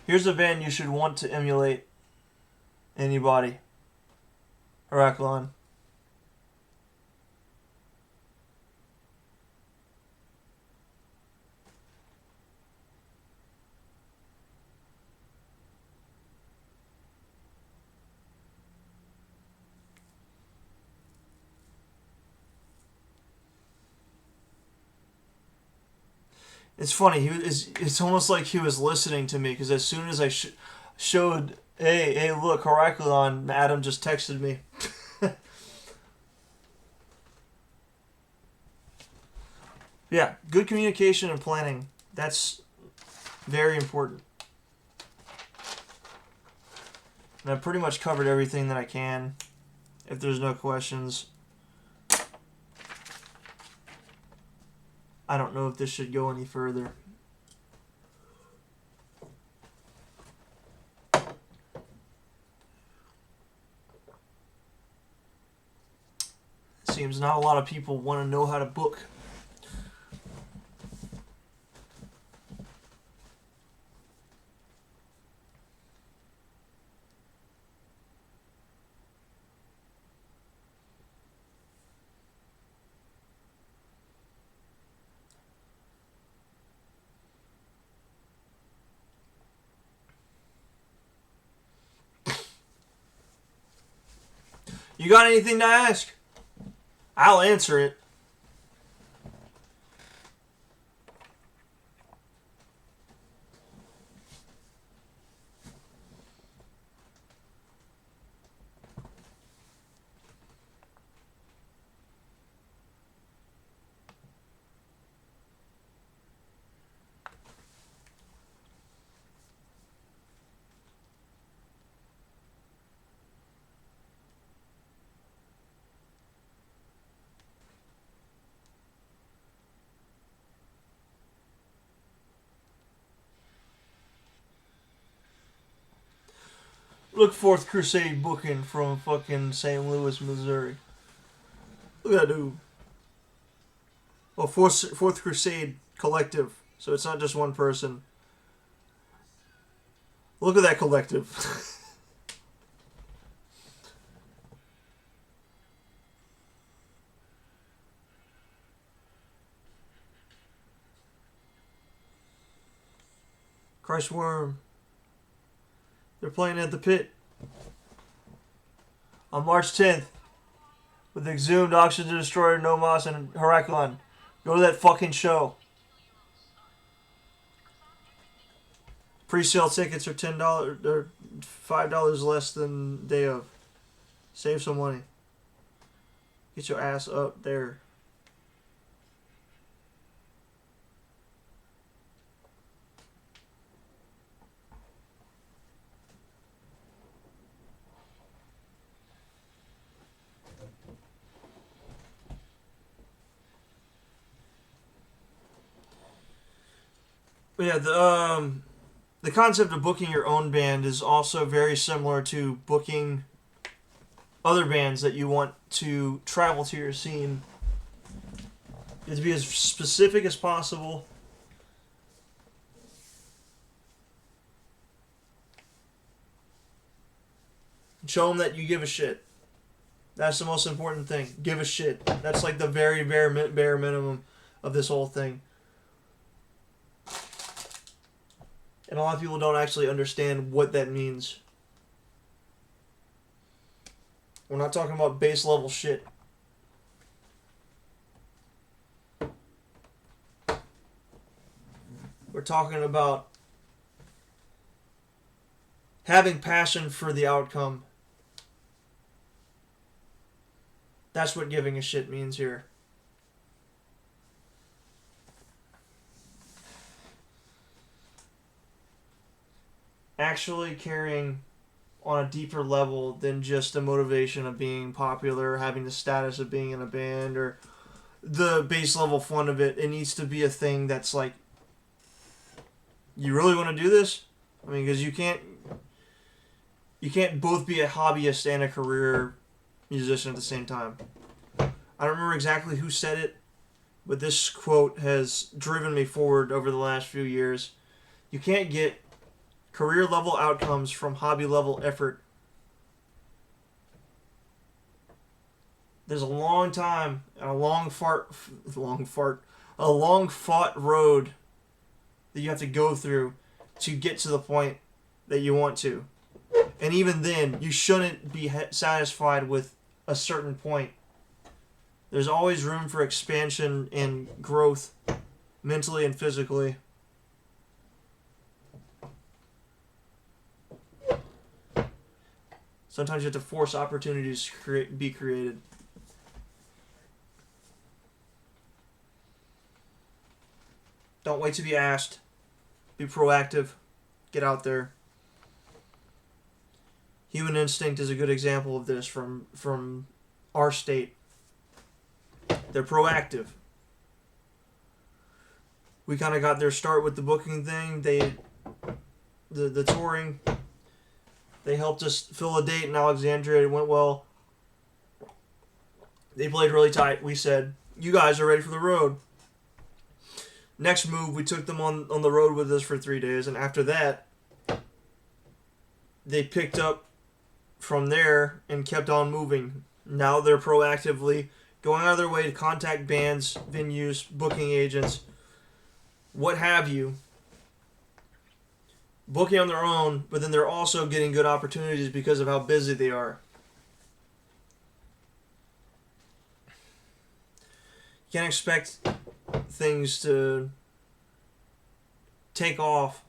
Here's a band you should want to emulate. Anybody. Heraclon. It's funny. It's almost like he was listening to me because as soon as I showed, hey, look, Heraclon, Adam just texted me. Yeah, good communication and planning. That's very important. And I've pretty much covered everything that I can. If there's no questions. I don't know if this should go any further. Seems not a lot of people want to know how to book. You got anything to ask? I'll answer it. Look, Fourth Crusade booking from fucking St. Louis, Missouri. Look at that dude. Well, Fourth Crusade collective, so it's not just one person. Look at that collective. Christ Worm. They're playing at the Pit on March 10th with Exhumed, Oxygen Destroyer, Nomos, and Heraclon. Go to that fucking show. Pre-sale tickets are $10 or $5 less than day of. Save some money. Get your ass up there. But yeah, the concept of booking your own band is also very similar to booking other bands that you want to travel to your scene. You have to be as specific as possible. Show them that you give a shit. That's the most important thing. Give a shit. That's like the very bare minimum of this whole thing. And a lot of people don't actually understand what that means. We're not talking about base level shit. We're talking about having passion for the outcome. That's what giving a shit means here. Actually caring on a deeper level than just the motivation of being popular, having the status of being in a band, or the base level fun of it. It needs to be a thing that's like, you really want to do this? I mean, because you can't both be a hobbyist and a career musician at the same time. I don't remember exactly who said it, but this quote has driven me forward over the last few years. You can't get career level outcomes from hobby level effort. There's a long time and a long fought road that you have to go through to get to the point that you want to. And even then, you shouldn't be satisfied with a certain point. There's always room for expansion and growth, mentally and physically. Sometimes you have to force opportunities to be created. Don't wait to be asked. Be proactive. Get out there. Human Instinct is a good example of this from our state. They're proactive. We kind of got their start with the booking thing. The touring. They helped us fill a date in Alexandria. It went well. They played really tight. We said, you guys are ready for the road. Next move, we took them on the road with us for 3 days. And after that, they picked up from there and kept on moving. Now they're proactively going out of their way to contact bands, venues, booking agents, what have you, booking on their own, but then they're also getting good opportunities because of how busy they are. You can't expect things to take off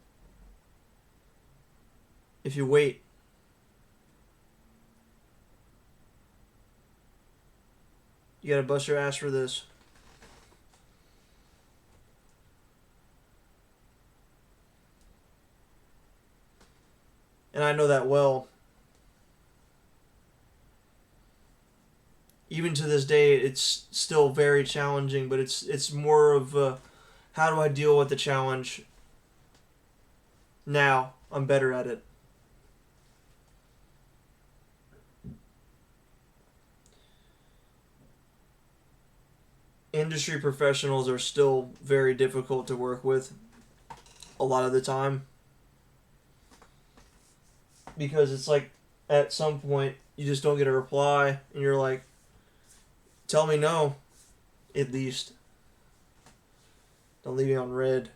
if you wait. You gotta bust your ass for this. And I know that well. Even to this day, it's still very challenging, but it's more of how do I deal with the challenge now? I'm better at it. Industry professionals are still very difficult to work with a lot of the time. Because it's like, at some point, you just don't get a reply, and you're like, tell me no, at least. Don't leave me on red.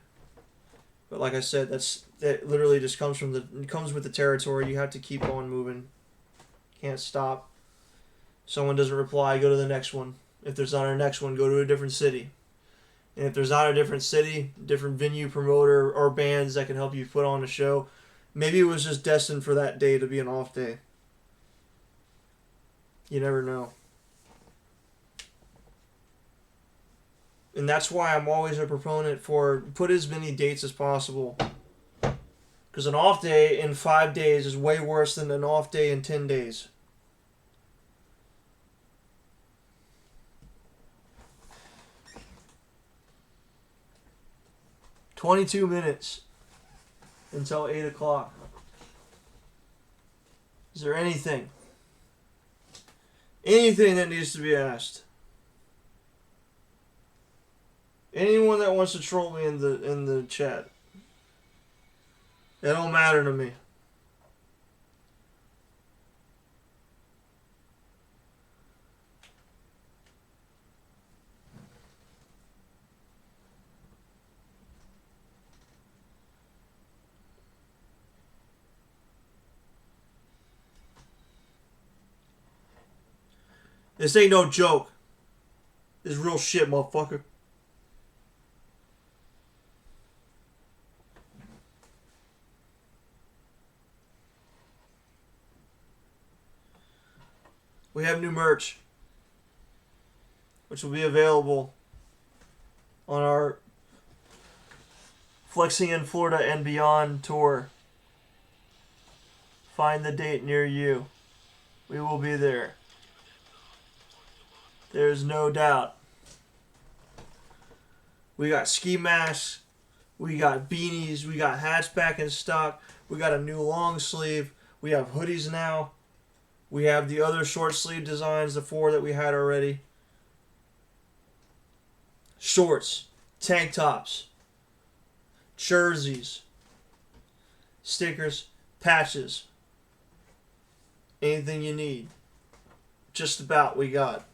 But like I said, that literally just comes with the territory. You have to keep on moving. Can't stop. Someone doesn't reply, go to the next one. If there's not a next one, go to a different city. And if there's not a different city, different venue, promoter, or bands that can help you put on a show, maybe it was just destined for that day to be an off day. You never know. And that's why I'm always a proponent for put as many dates as possible. Because an off day in 5 days is way worse than an off day in 10 days. "22 minutes until 8 o'clock. Is there anything that needs to be asked? Anyone that wants to troll me in the chat, it don't matter to me. This ain't no joke. This is real shit, motherfucker. We have new merch, which will be available on our Flexing in Florida and Beyond tour. Find the date near you. We will be there. There's no doubt. We got ski masks. We got beanies. We got hats back in stock. We got a new long sleeve. We have hoodies now. We have the other short sleeve designs, the 4 that we had already. Shorts, tank tops, jerseys, stickers, patches, anything you need. Just about we got.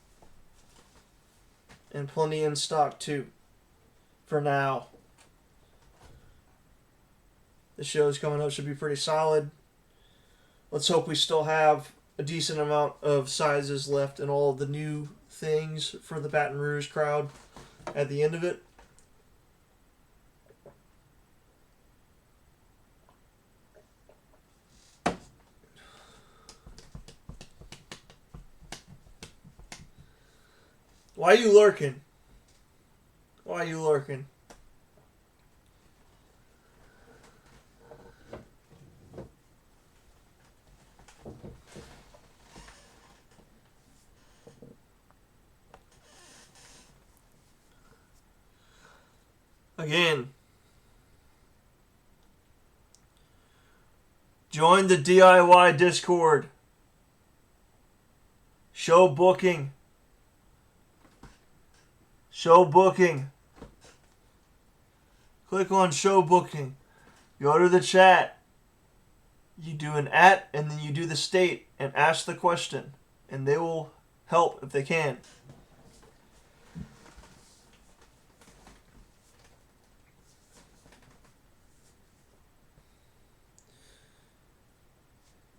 And plenty in stock too. For now. The shows coming up should be pretty solid. Let's hope we still have a decent amount of sizes left and all of the new things for the Baton Rouge crowd at the end of it. Why are you lurking? Why are you lurking? Again, join the DIY Discord. Show booking. Show booking. Click on show booking. Go to the chat. You do an @ and then you do the state and ask the question. And they will help if they can.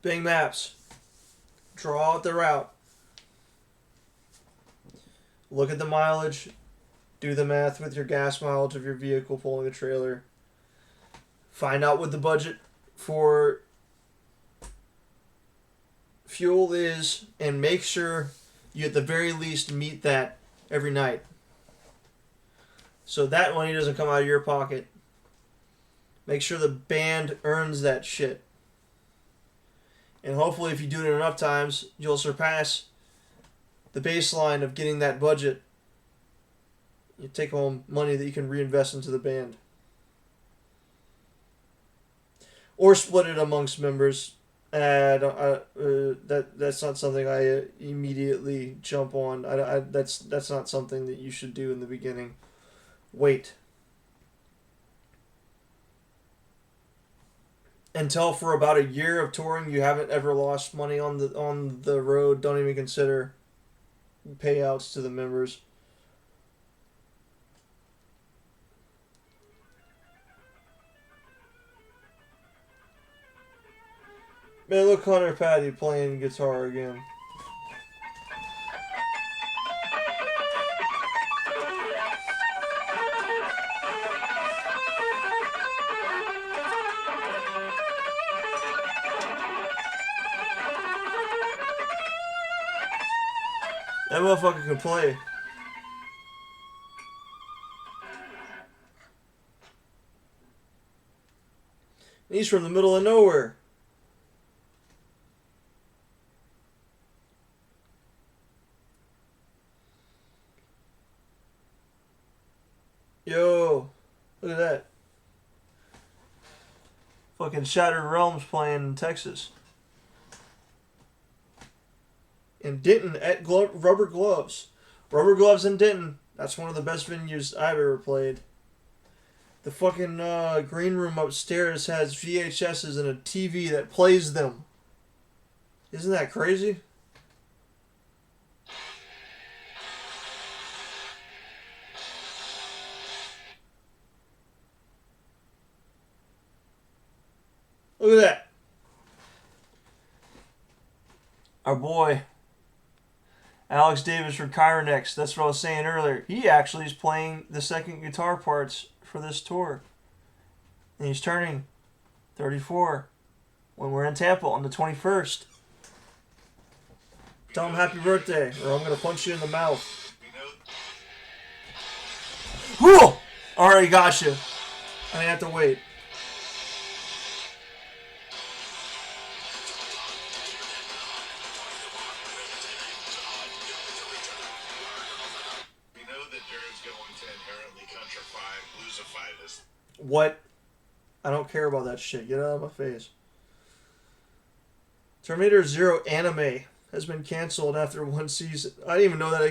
Bing Maps. Draw out the route. Look at the mileage. Do the math with your gas mileage of your vehicle pulling a trailer. Find out what the budget for fuel is and make sure you at the very least meet that every night. So that money doesn't come out of your pocket. Make sure the band earns that shit. And hopefully if you do it enough times, you'll surpass the baseline of getting that budget. You take home money that you can reinvest into the band. Or split it amongst members. That's not something I immediately jump on. That's not something that you should do in the beginning. Wait. Until for about a year of touring you haven't ever lost money on the road. Don't even consider payouts to the members. Man, look, Hunter Patty playing guitar again. That motherfucker can play. He's from the middle of nowhere. Yo, look at that. Fucking Shattered Realms playing in Texas. In Denton at Rubber Gloves. Rubber Gloves in Denton. That's one of the best venues I've ever played. The fucking green room upstairs has VHSs and a TV that plays them. Isn't that crazy? Look at that. Our boy, Alex Davis from Chironex. That's what I was saying earlier. He actually is playing the second guitar parts for this tour. And he's turning 34 when we're in Tampa on the 21st. Tell him happy birthday or I'm going to punch you in the mouth. Whoa! Already got you. I didn't have to wait. What? I don't care about that shit. Get out of my face. Terminator Zero anime has been canceled after one season. I didn't even know that